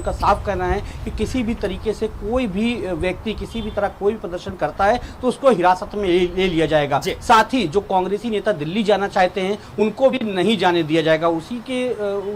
का साफ कहना है कि किसी भी तरीके से कोई भी व्यक्ति किसी भी तरह कोई भी प्रदर्शन करता है तो उसको हिरासत में ले लिया जाएगा। साथ ही जो कांग्रेसी नेता दिल्ली जाना चाहते हैं उनको भी नहीं जाने दिया जाएगा। उसी के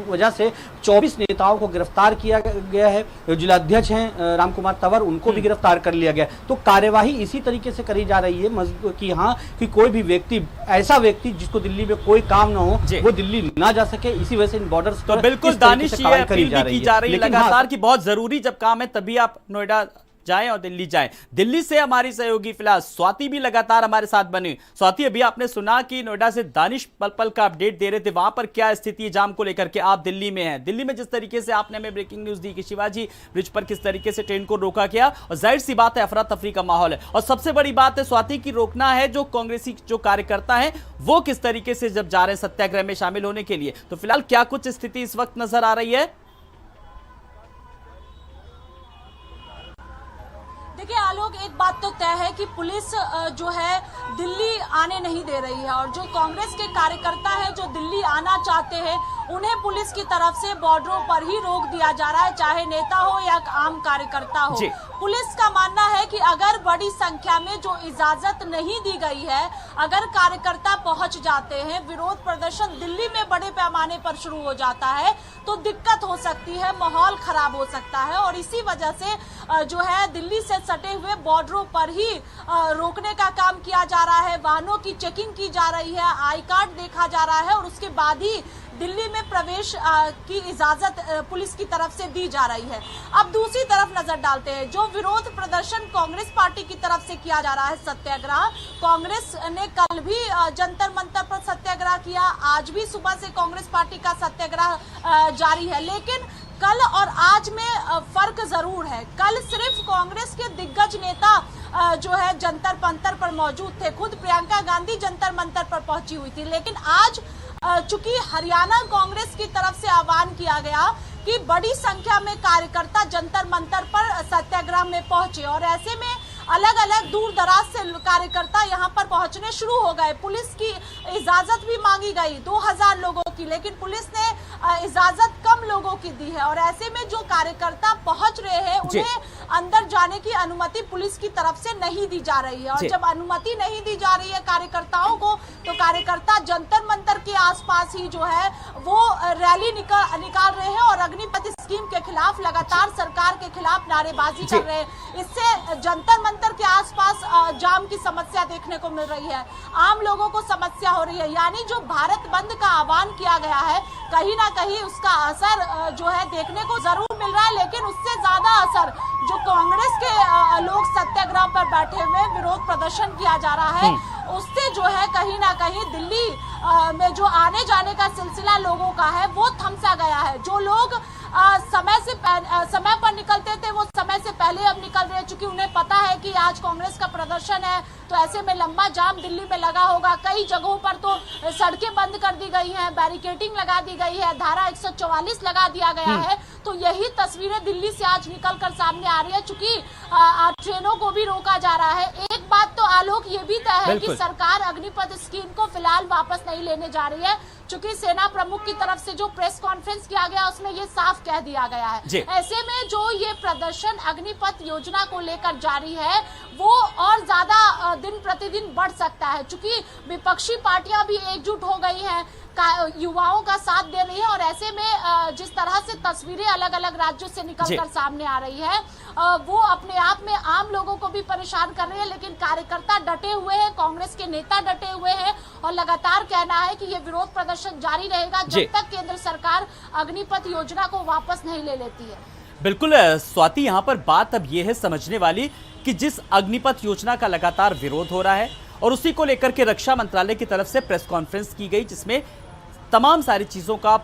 वजह से 24 नेताओं को गिरफ्तार किया गया है। जिलाध्यक्ष हैं रामकुमार तंवर, उनको भी गिरफ्तार कर लिया गया। तो कार्यवाही इसी तरीके से करी जा रही है कि हाँ कि कोई भी व्यक्ति, ऐसा व्यक्ति जिसको दिल्ली में कोई काम ना हो, वो दिल्ली ना जा सके। इसी वजह से इन बॉर्डर्स पर बिल्कुल दानिश ये अपील भी की जा रही है लगातार कि बहुत जरूरी जब काम है तभी आप नोएडा जाएं और दिल्ली जाएं। दिल्ली से हमारी सहयोगी फिलहाल स्वाति भी लगातार हमारे साथ बनी। स्वाति, अभी आपने सुना कि नोएडा से दानिश पल पल का अपडेट दे रहे थे, वहां पर क्या स्थिति है जाम को लेकर के? आप दिल्ली में हैं, दिल्ली में जिस तरीके से आपने हमें ब्रेकिंग न्यूज दी कि शिवाजी ब्रिज पर किस तरीके से ट्रेन को रोका गया, और जाहिर सी बात है अफरा तफरी का माहौल है। और सबसे बड़ी बात है स्वाति की रोकना है जो कांग्रेसी जो कार्यकर्ता है वो किस तरीके से जब जा रहे हैं सत्याग्रह में शामिल होने के लिए। तो फिलहाल क्या कुछ स्थिति इस वक्त नजर आ रही है? देखिए आलोक, एक बात तो तय है कि पुलिस जो है दिल्ली आने नहीं दे रही है, और जो कांग्रेस के कार्यकर्ता है जो दिल्ली आना चाहते हैं उन्हें पुलिस की तरफ से बॉर्डरों पर ही रोक दिया जा रहा है, चाहे नेता हो या आम कार्यकर्ता हो। पुलिस का मानना है कि अगर बड़ी संख्या में जो इजाजत नहीं दी गई है, अगर कार्यकर्ता पहुंच जाते हैं, विरोध प्रदर्शन दिल्ली में बड़े पैमाने पर शुरू हो जाता है तो दिक्कत हो सकती है, माहौल खराब हो सकता है। और इसी वजह से जो है दिल्ली से सटे हुए बॉर्डरों पर ही रोकने का काम किया जा रहा है, वाहनों की चेकिंग की जा रही है, आई कार्ड देखा जा रहा है, और उसके बाद ही दिल्ली में प्रवेश की इजाजत पुलिस की तरफ से दी जा रही है। अब दूसरी तरफ नजर डालते हैं, जो विरोध प्रदर्शन कांग्रेस पार्टी की तरफ से किया जा रहा है सत्याग्रह, कांग्रेस ने कल भी जंतर मंतर पर सत्याग्रह किया, आज भी सुबह से कांग्रेस पार्टी का सत्याग्रह जारी है। लेकिन कल और आज में फर्क जरूर है। कल सिर्फ कांग्रेस के दिग्गज नेता जो है जंतर मंतर पर मौजूद थे, खुद प्रियंका गांधी जंतर मंतर पर पहुंची हुई थी। लेकिन आज चूंकि हरियाणा कांग्रेस की तरफ से आह्वान किया गया कि बड़ी संख्या में कार्यकर्ता जंतर मंतर पर सत्याग्रह में पहुंचे, और ऐसे में अलग अलग दूर दराज से कार्यकर्ता यहां पर पहुंचने शुरू हो गए। पुलिस की इजाजत भी मांगी गई 2000 लोगों की, लेकिन पुलिस ने इजाजत कम लोगों की दी है, और ऐसे में जो कार्यकर्ता पहुंच रहे हैं उन्हें अंदर जाने की अनुमति पुलिस की तरफ से नहीं दी जा रही है। और जब अनुमति नहीं दी जा रही है कार्यकर्ताओं को, तो कार्यकर्ता जंतर मंतर के आसपास ही जो है वो रैली निकाल रहे हैं और अग्निपथ स्कीम के खिलाफ लगातार सरकार के खिलाफ नारेबाजी कर रहे हैं। इससे जंतर मंतर के आसपास जाम की समस्या देखने को मिल रही है, आम लोगों को समस्या हो रही है। यानी जो भारत बंद का आह्वान किया गया है, कहीं ना कहीं उसका असर जो है देखने को जरूर मिल रहा है, लेकिन उससे ज्यादा असर जो कांग्रेस के लोग सत्याग्रह पर बैठे हुए विरोध प्रदर्शन किया जा रहा है, उससे जो है कहीं ना कहीं दिल्ली में जो आने जाने का सिलसिला लोगों का है वो थमसा गया है। जो लोग समय पर निकलते थे वो समय से पहले अब निकल रहे हैं, चूंकि उन्हें पता है कि आज कांग्रेस का प्रदर्शन है, तो ऐसे में लंबा जाम दिल्ली में लगा होगा। कई जगहों पर तो सड़कें बंद कर दी गई हैं, बैरिकेडिंग लगा दी गई है, धारा 144 लगा दिया गया है। तो यही तस्वीरें दिल्ली से आज निकलकर सामने आ रही है, चूंकि ट्रेनों को भी रोका जा रहा है। एक बात तो आलोक ये भी तय है कि सरकार अग्निपथ स्कीम को फिलहाल वापस नहीं लेने जा रही है, चूंकि सेना प्रमुख की तरफ से जो प्रेस कॉन्फ्रेंस किया गया उसमें ये साफ कह दिया गया है। ऐसे में जो ये प्रदर्शन अग्निपथ योजना को लेकर जारी है वो और ज्यादा दिन प्रतिदिन बढ़ सकता है, चूंकि विपक्षी पार्टियां भी एकजुट हो गई हैं, युवाओं का साथ दे रही है, और ऐसे में जिस तरह से तस्वीरें अलग अलग राज्यों से निकलकर सामने आ रही है वो अपने आप में आम लोगों को भी परेशान कर रही है। लेकिन कार्यकर्ता डटे हुए हैं, कांग्रेस के नेता डटे हुए हैं, और लगातार कहना है कि ये विरोध प्रदर्शन जारी रहेगा जब तक केंद्र सरकार अग्निपथ योजना को वापस नहीं ले लेती है। बिल्कुल स्वाति, यहाँ पर बात अब ये है समझने वाली कि जिस अग्निपथ योजना का लगातार विरोध हो रहा है और उसी को लेकर के रक्षा मंत्रालय की तरफ से प्रेस कॉन्फ्रेंस की गई, जिसमें तमाम सारी चीजों का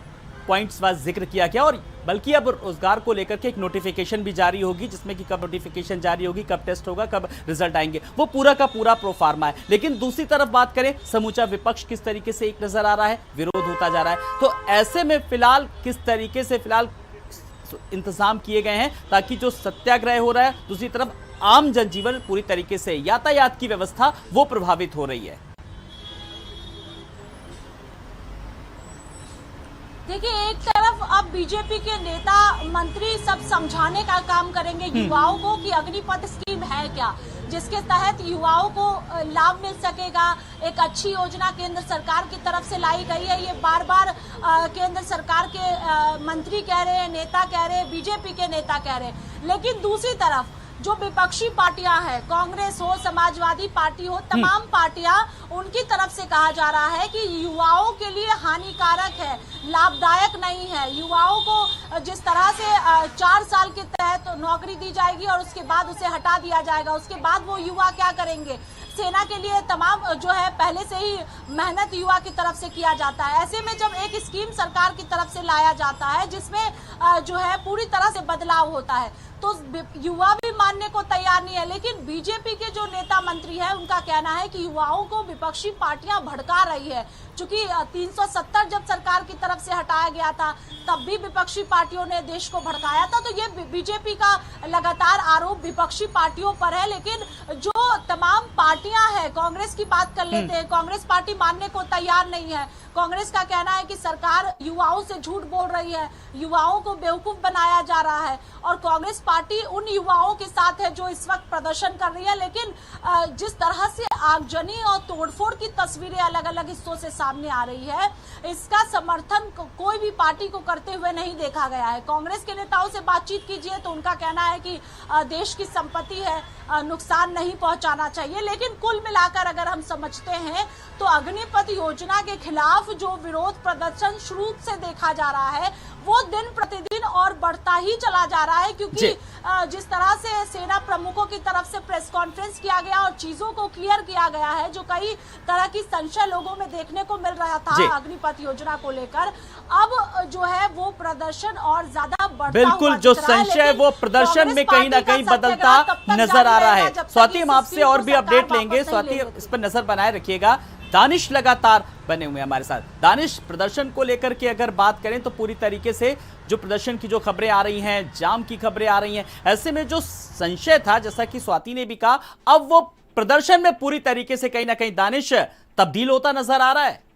पॉइंट्स वाइज जिक्र किया गया, और बल्कि अब रोजगार को लेकर के एक नोटिफिकेशन भी जारी होगी, जिसमें कि कब नोटिफिकेशन जारी होगी, कब टेस्ट होगा, कब रिजल्ट आएंगे, वो पूरा का पूरा प्रोफार्मा है। लेकिन दूसरी तरफ बात करें, समूचा विपक्ष किस तरीके से एक नजर आ रहा है, विरोध होता जा रहा है। तो ऐसे में फिलहाल किस तरीके से फिलहाल इंतजाम किए गए हैं ताकि जो सत्याग्रह हो रहा है, दूसरी तरफ आम जनजीवन पूरी तरीके से यातायात की व्यवस्था वो प्रभावित हो रही है? देखिए, एक तरफ तरफ अब बीजेपी के नेता मंत्री सब समझाने का काम करेंगे युवाओं को कि अग्निपथ स्कीम है क्या, जिसके तहत युवाओं को लाभ मिल सकेगा। एक अच्छी योजना केंद्र सरकार की तरफ से लाई गई है, ये बार बार केंद्र सरकार के मंत्री कह रहे हैं, नेता कह रहे हैं, बीजेपी के नेता कह रहे हैं। लेकिन दूसरी तरफ जो विपक्षी पार्टियां हैं, कांग्रेस हो, समाजवादी पार्टी हो, तमाम पार्टियां, उनकी तरफ से कहा जा रहा है कि युवाओं के लिए हानिकारक है, लाभदायक नहीं है। युवाओं को जिस तरह से 4 साल के तहत नौकरी दी जाएगी और उसके बाद उसे हटा दिया जाएगा, उसके बाद वो युवा क्या करेंगे? सेना के लिए तमाम जो है पहले से ही मेहनत युवा की तरफ से किया जाता है। ऐसे में जब एक स्कीम सरकार की तरफ से लाया जाता है जिसमें जो है पूरी तरह से बदलाव होता है, तो युवा भी मानने को तैयार नहीं है। लेकिन बीजेपी के जो नेता मंत्री हैं उनका कहना है कि युवाओं को विपक्षी पार्टियां भड़का रही है। चूंकि 370 जब सरकार की तरफ से हटाया गया था तब भी विपक्षी पार्टियों ने देश को भड़काया था, तो ये बीजेपी का लगातार आरोप विपक्षी पार्टियों पर है। लेकिन जो तमाम पार्टियां हैं, कांग्रेस की बात कर लेते हैं, कांग्रेस पार्टी मानने को तैयार नहीं है। कांग्रेस का कहना है कि सरकार युवाओं से झूठ बोल रही है, युवाओं को बेवकूफ बनाया जा रहा है, और कांग्रेस पार्टी उन युवाओं के साथ है जो इस वक्त प्रदर्शन कर रही है। लेकिन जिस तरह से आगजनी और तोड़फोड़ की तस्वीरें अलग अलग हिस्सों से सामने आ रही है, इसका समर्थन कोई भी पार्टी को करते हुए नहीं देखा गया है। कांग्रेस के नेताओं से बातचीत कीजिए तो उनका कहना है कि देश की संपत्ति है, नुकसान नहीं पहुंचाना चाहिए। लेकिन कुल मिलाकर अगर हम समझते हैं तो अग्निपथ योजना के खिलाफ जो विरोध प्रदर्शन शुरू से देखा जा रहा है वो दिन प्रतिदिन और बढ़ता ही चला जा रहा है, क्योंकि जिस तरह से सेना प्रमुखों की तरफ से प्रेस कॉन्फ्रेंस किया गया और चीजों को क्लियर किया गया है, जो कई तरह की संशय लोगों में देखने को मिल रहा था अग्निपथ योजना को लेकर, अब जो है वो प्रदर्शन और ज्यादा बढ़ता बिल्कुल जो संशय है वो प्रदर्शन में कहीं ना कहीं बदलता नजर आ रहा है। स्वाति, हम आपसे और भी अपडेट लेंगे। स्वाति, इस पर नजर बनाए रखिएगा। दानिश लगातार बने हुए हमारे साथ। दानिश, प्रदर्शन को लेकर के अगर बात करें तो पूरी तरीके से जो प्रदर्शन की जो खबरें आ रही हैं, जाम की खबरें आ रही हैं, ऐसे में जो संशय था, जैसा कि स्वाति ने भी कहा, अब वो प्रदर्शन में पूरी तरीके से कहीं ना कहीं दानिश तब्दील होता नजर आ रहा है।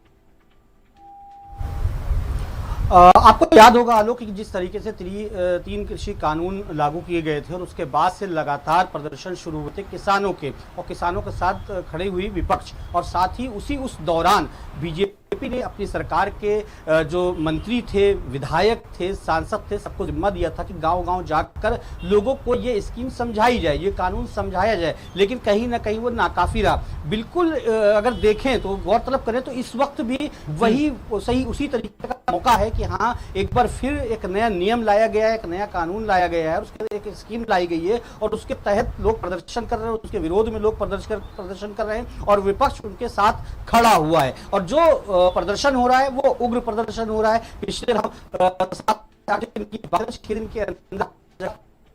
आपको याद होगा आलोक कि जिस तरीके से 3 कृषि कानून लागू किए गए थे और उसके बाद से लगातार प्रदर्शन शुरू हुए थे किसानों के, और किसानों के साथ खड़े हुई विपक्ष, और साथ ही उस दौरान बीजेपी ने अपनी सरकार के जो मंत्री थे, विधायक थे, सांसद थे, सबको जिम्मा दिया था कि गांव-गांव जाकर लोगों को ये स्कीम समझाई जाए, ये कानून समझाया जाए। लेकिन कहीं ना कहीं वो नाकाफी रहा। बिल्कुल अगर देखें तो गौरतलब करें तो इस वक्त भी वही सही उसी तरीके का मौका है कि हाँ, एक बार फिर एक नया नियम लाया गया है, एक नया कानून लाया गया है, उसके एक स्कीम लाई गई है और उसके तहत लोग प्रदर्शन कर रहे हैं, उसके विरोध में लोग प्रदर्शन कर रहे हैं और विपक्ष उनके साथ खड़ा हुआ है। और जो प्रदर्शन हो रहा है वो उग्र प्रदर्शन हो रहा है। पिछले 6 दिन के अंदर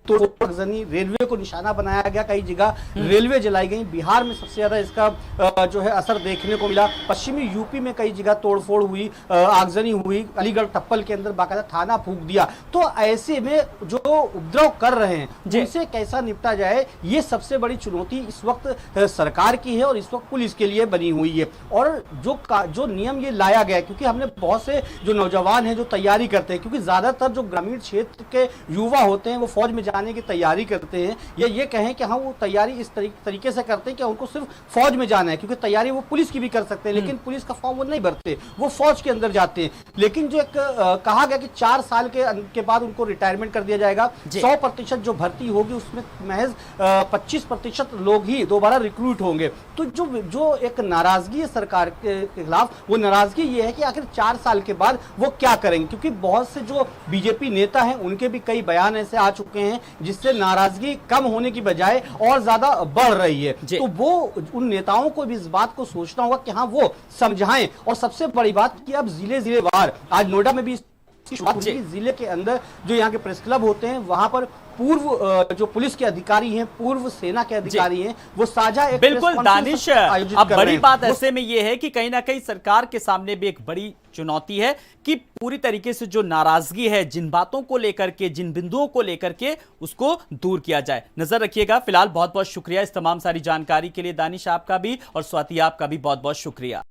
तो रेलवे को निशाना बनाया गया, कई जगह रेलवे जलाई गई। बिहार में सबसे ज्यादा इसका जो है असर देखने को मिला। पश्चिमी यूपी में कई जगह तोड़फोड़ हुई, आगजनी हुई, अलीगढ़ टप्पल के अंदर बाकायदा थाना फूंक दिया। तो ऐसे में जो उपद्रव कर रहे हैं उनसे कैसा निपटा जाए, ये सबसे बड़ी चुनौती इस वक्त सरकार की है और इस वक्त पुलिस के लिए बनी हुई है। और जो नियम ये लाया गया, क्योंकि हमने बहुत से जो नौजवान हैं जो तैयारी करते हैं, क्योंकि ज्यादातर जो ग्रामीण क्षेत्र के युवा होते हैं वो फौज में जाने की तैयारी करते हैं, या ये कहें कि हाँ वो तैयारी इस तरीके से करते हैं कि उनको सिर्फ फौज में जाना है, क्योंकि तैयारी वो पुलिस की भी कर सकते हैं, लेकिन पुलिस का फॉर्म वो नहीं भरते, वो फौज के अंदर जाते हैं। लेकिन जो एक कहा गया कि 4 साल के बाद उनको रिटायरमेंट कर दिया जाएगा, 100% जो भर्ती होगी उसमें महज 25% लोग ही दोबारा रिक्रूट होंगे। तो जो एक नाराजगी है सरकार के खिलाफ, वो नाराजगी ये है कि आखिर 4 साल के बाद वो क्या करेंगे, क्योंकि बहुत से जो बीजेपी नेता हैं उनके भी कई बयान ऐसे आ चुके हैं जिससे नाराजगी कम होने की बजाय और ज्यादा बढ़ रही है। तो वो उन नेताओं को भी इस बात को सोचना होगा कि हाँ वो समझाएं। और सबसे बड़ी बात कि अब जिले वार, आज नोएडा में भी जिले के अंदर जो यहाँ के प्रेस क्लब होते हैं वहां पर पूर्व जो पुलिस के अधिकारी हैं, पूर्व सेना के अधिकारी हैं, वो साझा एक बिल्कुल दानिश, अब बड़ी बात ऐसे में ये है कि कहीं ना कहीं सरकार के सामने भी एक बड़ी चुनौती है कि पूरी तरीके से जो नाराजगी है, जिन बातों को लेकर के, जिन बिंदुओं को लेकर के, उसको दूर किया जाए। नजर रखिएगा। फिलहाल बहुत बहुत शुक्रिया इस तमाम सारी जानकारी के लिए दानिश, आपका भी, और स्वाति आपका भी बहुत बहुत शुक्रिया।